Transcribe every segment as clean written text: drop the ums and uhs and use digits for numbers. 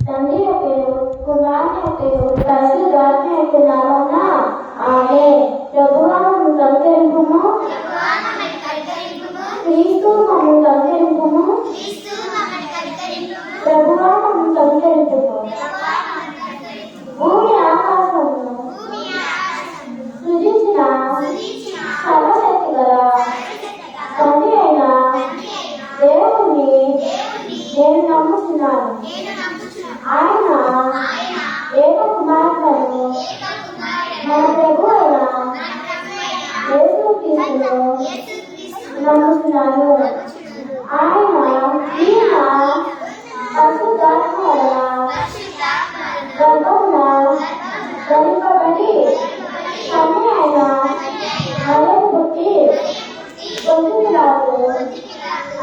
తండ్రి ఒకరు, కుమారుని ఒకరు, పరిశుద్ధాత్మ యొక్క నామమున ఆమేన్. ప్రభువా మమ్ము కనికరింపుము, క్రీస్తు మమ్ము కనికరింపుము, ప్రభువా మమ్ము కనికరింపుము. భూమి ఆకాశమును సృజించిన సర్వశక్తి గల తండ్రి అయిన దేవుణ్ణి నేను నమ్ముతున్నాను. ఆయన ఏక కుమారులను మన ప్రభు అయిన యేసుక్రీస్తును నమ్ముతున్నాను. ఈయన పరిశుద్ధాత్మ వలన గర్భమున ధరింపబడి తండ్రి అయిన మరియకు పుట్టి పొందులాడు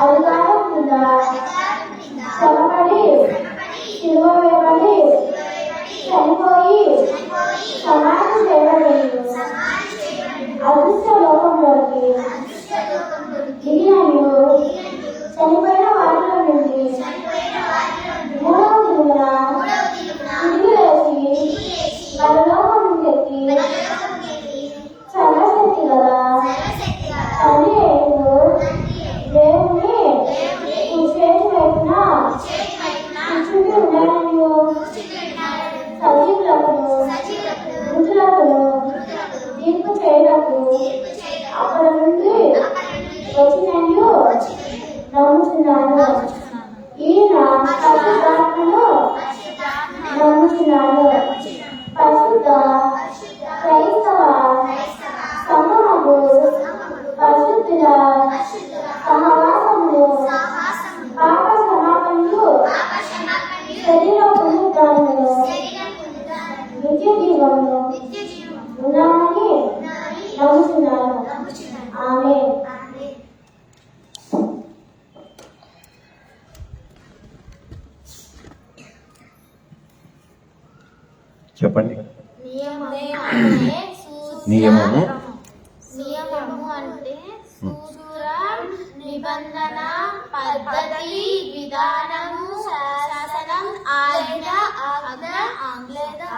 అధికారం కింద శ్రమపడి శిలువ వేయబడి చనిపోయి సమాధి చేయబడిండు. అదృశ్య లోకంలోకి దిగినను చనిపోయిన వారిలో నుండి మూడవ దిగున తిరిగి లేచి పరలోకం నుండి సర్వశక్తి గల తండ్రి అయిన దేవుని చేతి వైపున కూర్చుంటూ ఉన్నాడని సజీవులకు మృతులకు తీర్పు చేయటకు అక్కడ నుండి వచ్చినట్లు నమ్ముతున్నాను. ఈయన పరిశుద్ధాత్మను నమ్ముతున్నాను. పరిశుద్ధ క్రైస్తవ సంఘముకు పరిశుద్ధుల సహవాసములు, పాప క్షమాపణలు, శరీర పునరుద్ధరణలు, నిత్య జీవమును ఉన్నామని నమ్ముతున్నాను. ఆమేన్. చెప్పండి. నియమము అంటే సూత్రం, నిబంధన, పద్ధతి, విధానము, శాసనం, ఆజ్ఞ,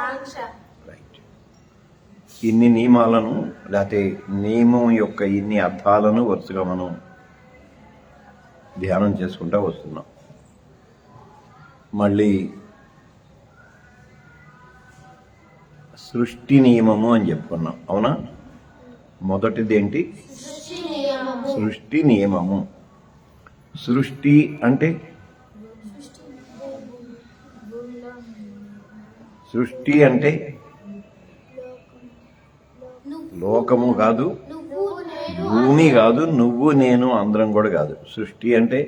ఆంక్ష. ఇన్ని నియమాలను లేకపోతే నియమం యొక్క ఇన్ని అర్థాలను వరుసగా మనం ధ్యానం చేసుకుంటూ వస్తున్నాం. మళ్ళీ సృష్టి నియమము అని చెప్పుకున్నాం, అవునా? మొదటిది ఏంటి? సృష్టి నియమము. సృష్టి అంటే సృష్టి అంటే లోకము కాదు, భూమి కాదు, నువ్వు నేను అందరం కూడా కాదు. సృష్టి అంటే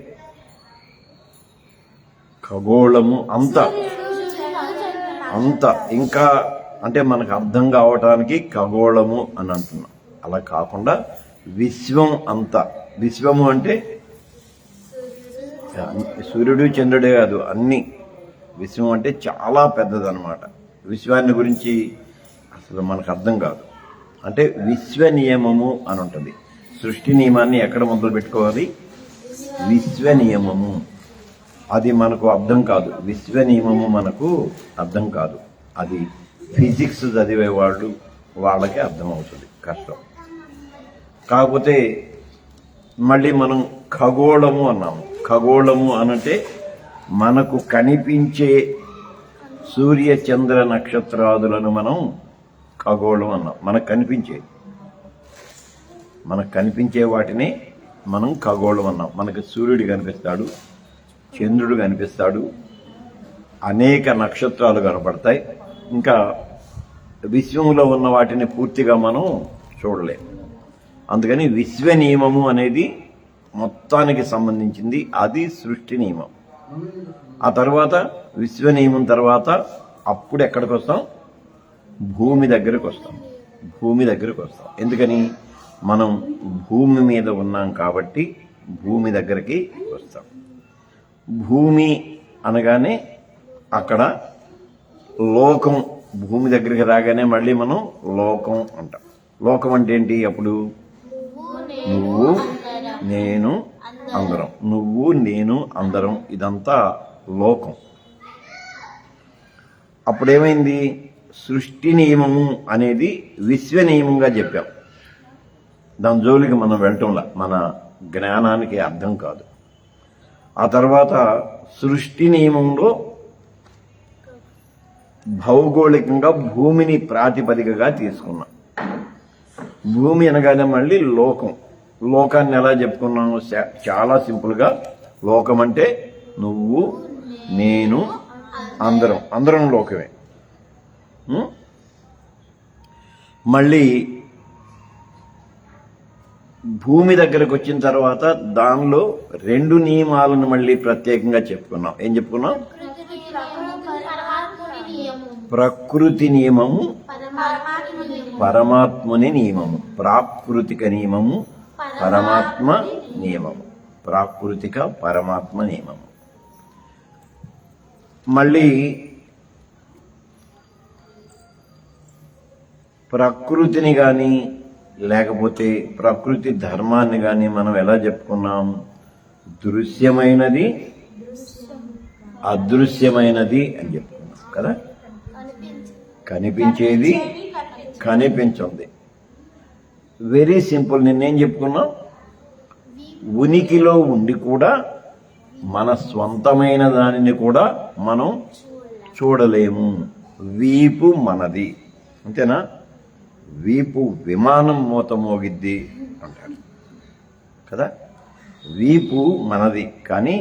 ఖగోళము అంతా ఇంకా అంటే మనకు అర్థం కావటానికి ఖగోళము అని అంటున్నాం. అలా కాకుండా విశ్వం అంతా. విశ్వము అంటే సూర్యుడు చంద్రుడే కాదు, అన్ని. విశ్వం అంటే చాలా పెద్దదన్నమాట. విశ్వాన్ని గురించి అసలు మనకు అర్థం కాదు. అంటే విశ్వ నియమము అని ఉంటుంది. సృష్టి నియమాన్ని ఎక్కడ మొదలు పెట్టుకోవాలి? విశ్వ నియమము. అది మనకు అర్థం కాదు. విశ్వ నియమము మనకు అర్థం కాదు. అది ఫిజిక్స్ చదివే వాళ్ళకి అర్థమవుతుంది, కష్టం. కాకపోతే మళ్ళీ మనం ఖగోళము అన్నాము. ఖగోళము అనంటే మనకు కనిపించే సూర్య చంద్ర నక్షత్రాదులను మనం ఖగోళం అన్నాం. మనకు కనిపించే వాటిని మనం ఖగోళం అన్నాం. మనకు సూర్యుడు కనిపిస్తాడు, చంద్రుడు కనిపిస్తాడు, అనేక నక్షత్రాలు కనపడతాయి. ఇంకా విశ్వంలో ఉన్న వాటిని పూర్తిగా మనం చూడలేం. అందుకని విశ్వ నియమము అనేది మొత్తానికి సంబంధించింది. అది సృష్టి నియమం. ఆ తర్వాత విశ్వ నియమం తర్వాత అప్పుడు ఎక్కడికి వస్తాం? భూమి దగ్గరకు వస్తాం. ఎందుకని? మనం భూమి మీద ఉన్నాం కాబట్టి భూమి దగ్గరికి వస్తాం. భూమి అనగానే అక్కడ లోకం. భూమి దగ్గరికి రాగానే మళ్ళీ మనం లోకం అంటాం. లోకం అంటే ఏంటి? అప్పుడు నువ్వు నేను అందరం. నువ్వు నేను అందరం, ఇదంతా లోకం. అప్పుడేమైంది? సృష్టి నియమము అనేది విశ్వ నియమంగా చెప్పాం. దాని జోలికి మనం వెళ్ళటంలా, మన జ్ఞానానికి అర్థం కాదు. ఆ తర్వాత సృష్టి నియమంలో భౌగోళికంగా భూమిని ప్రాతిపదికగా తీసుకున్నాం. భూమి అనగానే మళ్ళీ లోకం. లోకాన్ని ఎలా చెప్పుకున్నాము? చాలా సింపుల్గా, లోకం అంటే నువ్వు, నేను, అందరం లోకమే. మళ్ళీ భూమి దగ్గరకు వచ్చిన తర్వాత దానిలో 2 నియమాలను మళ్ళీ ప్రత్యేకంగా చెప్పుకున్నాం. ఏం చెప్పుకున్నాం? ప్రకృతి నియమము, పరమాత్ముని నియమము. ప్రాకృతిక నియమము, పరమాత్మ నియమము. ప్రాకృతిక పరమాత్మ నియమము. మళ్ళీ ప్రకృతిని కానీ లేకపోతే ప్రకృతి ధర్మాన్ని కానీ మనం ఎలా చెప్పుకున్నాం? దృశ్యమైనది, అదృశ్యమైనది అని చెప్పుకున్నాం కదా. కనిపించేది, కనిపించింది. Very simple. నిన్నేం చెప్పుకున్నాం? ఉనికిలో ఉండి కూడా మన స్వంతమైన దానిని కూడా మనం చూడలేము. వీపు మనది, అంతేనా? వీపు విమానం మూత మోగిద్ది అంటారు కదా. వీపు మనది, కానీ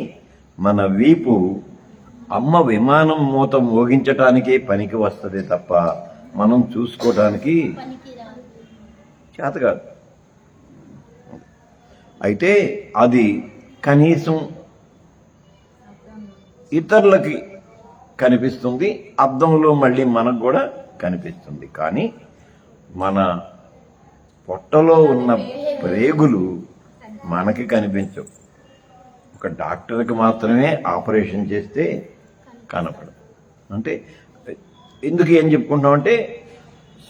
మన వీపు అమ్మ విమానం మూత మోగించటానికే పనికి వస్తుంది తప్ప మనం చూసుకోవటానికి చేత కాదు. అయితే అది కనీసం ఇతరులకి కనిపిస్తుంది, అద్దంలో మళ్ళీ మనకు కూడా కనిపిస్తుంది. కానీ మన పొట్టలో ఉన్న ప్రేగులు మనకి కనిపించవు. ఒక డాక్టర్కి మాత్రమే ఆపరేషన్ చేస్తే కనపడదు. అంటే ఎందుకు ఏం చెప్పుకుంటామంటే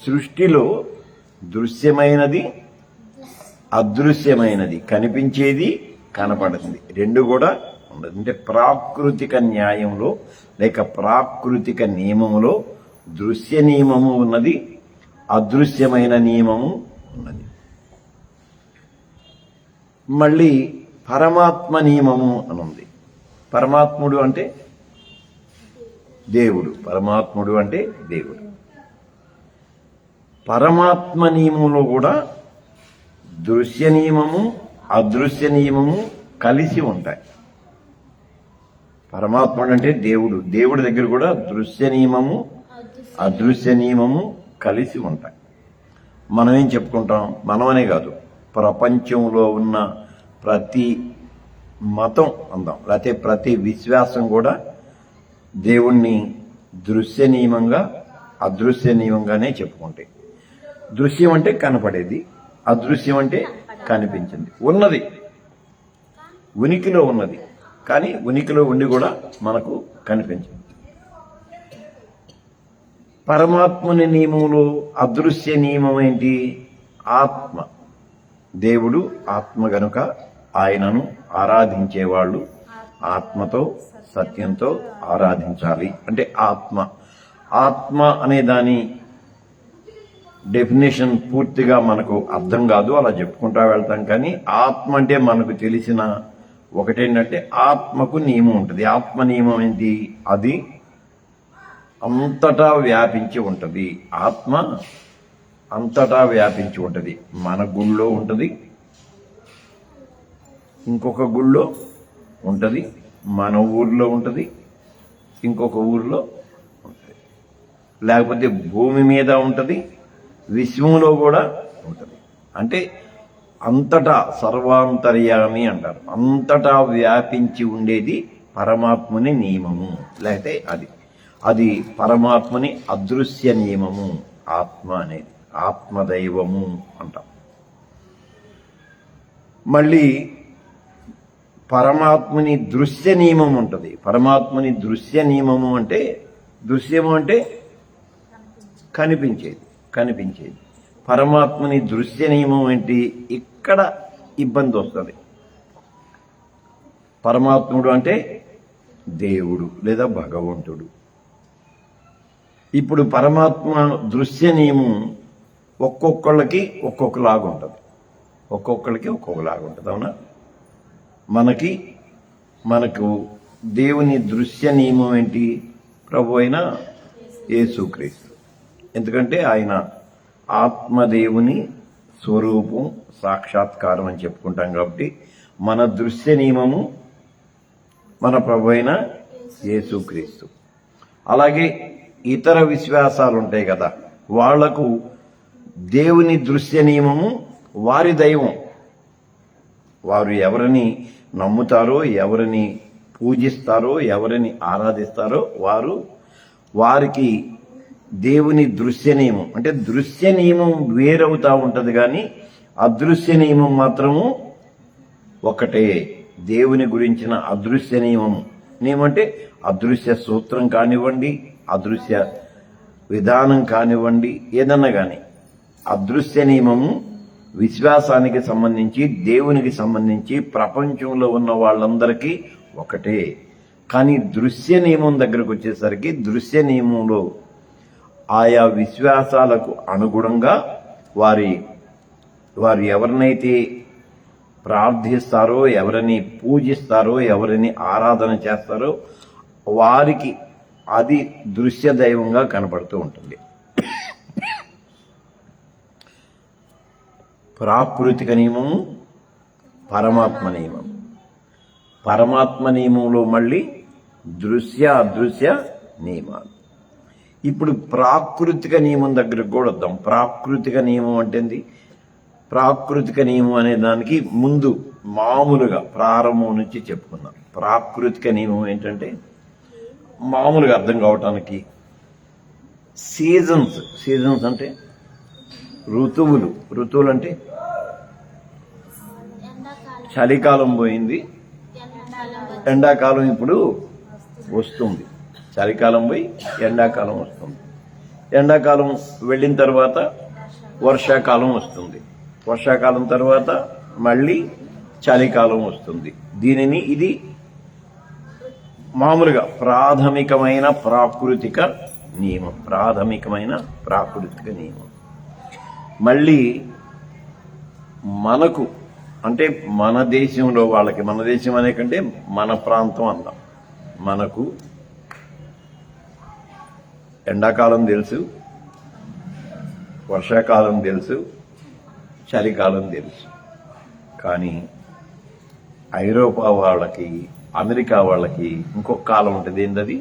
సృష్టిలో దృశ్యమైనది, అదృశ్యమైనది, కనిపించేది, కనపడుతుంది, 2 కూడా ఉండదు. అంటే ప్రాకృతిక న్యాయంలో లేక ప్రాకృతిక నియమములో దృశ్య నియమము ఉన్నది, అదృశ్యమైన నియమము ఉన్నది. మళ్ళీ పరమాత్మ నియమము అని ఉంది. పరమాత్ముడు అంటే దేవుడు. పరమాత్ముడు అంటే దేవుడు. పరమాత్మ నియమంలో కూడా దృశ్య నియమము, అదృశ్య నియమము కలిసి ఉంటాయి. పరమాత్ముడు అంటే దేవుడు. దేవుడి దగ్గర కూడా దృశ్య నియమము, అదృశ్య నియమము కలిసి ఉంటాయి. మనం ఏం చెప్పుకుంటాం? మనమనే కాదు, ప్రపంచంలో ఉన్న ప్రతి మతం అందాం, లేకపోతే ప్రతి విశ్వాసం కూడా దేవుణ్ణి దృశ్య నియమంగా, అదృశ్య నియమంగానే చెప్పుకుంటాయి. దృశ్యం అంటే కనపడేది, అదృశ్యం అంటే కనిపించింది, ఉన్నది, ఉనికిలో ఉన్నది, కానీ ఉనికిలో ఉండి కూడా మనకు కనిపించింది. పరమాత్మని నియమంలో అదృశ్య నియమం ఏంటి? ఆత్మ. దేవుడు ఆత్మ గనుక ఆయనను ఆరాధించేవాళ్ళు ఆత్మతో, సత్యంతో ఆరాధించాలి. అంటే ఆత్మ అనే దాని డెఫినేషన్ పూర్తిగా మనకు అర్థం కాదు, అలా చెప్పుకుంటా వెళ్తాం. కానీ ఆత్మ అంటే మనకు తెలిసిన ఒకటేంటంటే ఆత్మకు నియమం ఉంటుంది. ఆత్మ నియమం ఏంటి? అది అంతటా వ్యాపించి ఉంటుంది. ఆత్మ అంతటా వ్యాపించి ఉంటుంది. మన గుళ్ళో ఉంటుంది, ఇంకొక గుళ్ళో ఉంటుంది, మన ఊర్లో ఉంటుంది, ఇంకొక ఊర్లో ఉంటుంది, లేకపోతే భూమి మీద ఉంటుంది, విశ్వంలో కూడా ఉంటుంది. అంటే అంతటా సర్వాంతర్యామి అంటారు. అంతటా వ్యాపించి ఉండేది పరమాత్మని నియమము, లేకపోతే అది పరమాత్మని అదృశ్య నియమము. ఆత్మ అనేది ఆత్మదైవము అంటాం. మళ్ళీ పరమాత్మని దృశ్య నియమం ఉంటుంది. పరమాత్మని దృశ్య నియమము అంటే, దృశ్యము అంటే కనిపించేది. పరమాత్మని దృశ్య నియమం ఏంటి? ఇక్కడ ఇబ్బంది వస్తుంది. పరమాత్ముడు అంటే దేవుడు లేదా భగవంతుడు. ఇప్పుడు పరమాత్మ దృశ్య నియమం ఒక్కొక్కళ్ళకి ఒక్కొక్కలాగా ఉంటుంది. ఒక్కొక్కళ్ళకి ఒక్కొక్కలాగా ఉంటుంది. అవునా? మనకు దేవుని దృశ్య నియమం ఏంటి? ప్రభు అయిన యేసుక్రీస్తు. ఎందుకంటే ఆయన ఆత్మదేవుని స్వరూపం, సాక్షాత్కారం అని చెప్పుకుంటాం కాబట్టి మన దృశ్య నియమము మన ప్రభు అయిన యేసుక్రీస్తు. అలాగే ఇతర విశ్వాసాలు ఉంటాయి కదా, వాళ్లకు దేవుని దృశ్య నియమము వారి దైవం. వారు ఎవరిని నమ్ముతారో, ఎవరిని పూజిస్తారో, ఎవరిని ఆరాధిస్తారో వారికి దేవుని దృశ్య నియమం అంటే దృశ్య నియమం వేరవుతా ఉంటది, కానీ అదృశ్య నియమం మాత్రము ఒకటే. దేవుని గురించిన అదృశ్య నియమం అంటే అదృశ్య సూత్రం కానివ్వండి, అదృశ్య విధానం కానివ్వండి, ఏదన్నా కానీ అదృశ్య నియమము విశ్వాసానికి సంబంధించి, దేవునికి సంబంధించి, ప్రపంచంలో ఉన్న వాళ్ళందరికీ ఒకటే. కానీ దృశ్య నియమం దగ్గరకు వచ్చేసరికి దృశ్య నియమంలో ఆయా విశ్వాసాలకు అనుగుణంగా వారు ఎవరినైతే ప్రార్థిస్తారో, ఎవరిని పూజిస్తారో, ఎవరిని ఆరాధన చేస్తారో వారికి అది దృశ్య దైవంగా కనపడుతూ ఉంటుంది. ప్రాకృతిక నియమము, పరమాత్మ నియమం. పరమాత్మ నియమంలో మళ్ళీ దృశ్య అదృశ్య నియమాలు. ఇప్పుడు ప్రాకృతిక నియమం దగ్గరకు కూడా వద్దాం. ప్రాకృతిక నియమం అంటే ప్రాకృతిక నియమం అనే దానికి ముందు మామూలుగా ప్రారంభం నుంచి చెప్పుకుందాం. ప్రాకృతిక నియమం ఏంటంటే మామూలుగా అర్థం కావటానికి సీజన్స్ అంటే ఋతువులు అంటే చలికాలం పోయింది, ఎండాకాలం ఇప్పుడు వస్తుంది. చలికాలం పోయి ఎండాకాలం వస్తుంది. ఎండాకాలం వెళ్ళిన తర్వాత వర్షాకాలం వస్తుంది. వర్షాకాలం తర్వాత మళ్ళీ చలికాలం వస్తుంది. ఇది మామూలుగా ప్రాథమికమైన ప్రాకృతిక నియమం. మళ్ళీ మనకు అంటే మన దేశంలో వాళ్ళకి, మన దేశం అనే కంటే మన ప్రాంతం అందాం, మనకు ఎండాకాలం తెలుసు, వర్షాకాలం తెలుసు, చలికాలం తెలుసు. కానీ ఐరోపా వాళ్ళకి, అమెరికా వాళ్ళకి ఇంకొక కాలం ఉంటుంది. ఏంటది?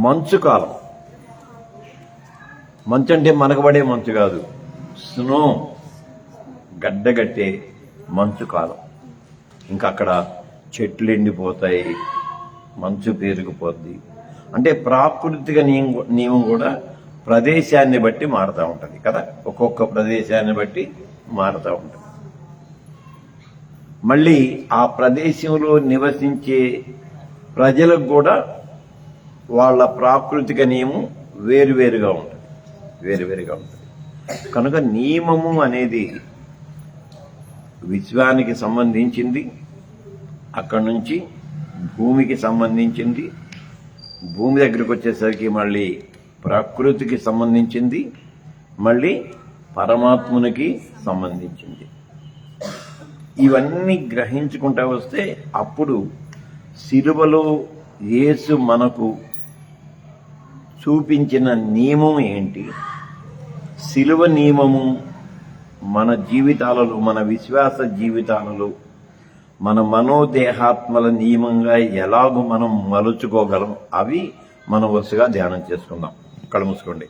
మంచు కాలం. మంచు అంటే మనకు పడే మంచు కాదు, స్నో, గడ్డగట్టే మంచు కాలం. ఇంకా అక్కడ చెట్లు ఎండిపోతాయి, మంచు పేరుకుపోద్ది. అంటే ప్రాకృతిక నియమం కూడా ప్రదేశాన్ని బట్టి మారుతూ ఉంటుంది కదా, ఒక్కొక్క ప్రదేశాన్ని బట్టి మారుతూ ఉంటుంది. మళ్ళీ ఆ ప్రదేశంలో నివసించే ప్రజలకు కూడా వాళ్ళ ప్రాకృతిక నియమం వేరువేరుగా ఉంటుంది. కనుక నియమము అనేది విశ్వానికి సంబంధించింది, అక్కడి నుంచి భూమికి సంబంధించింది, భూమి దగ్గరికి వచ్చేసరికి మళ్ళీ ప్రకృతికి సంబంధించింది, మళ్ళీ పరమాత్మునికి సంబంధించింది. ఇవన్నీ గ్రహించుకుంటూ వస్తే అప్పుడు శిలువలో యేసు మనకు చూపించిన నియమం ఏంటి, శిలువ నియమము మన జీవితాలలో, మన విశ్వాస జీవితాలలో, మన మనోదేహాత్మల నియమంగా ఎలాగో మనం మలుచుకోగలం, అవి మనం వరుసగా ధ్యానం చేసుకుందాం. కళ్ళు మూసుకోండి.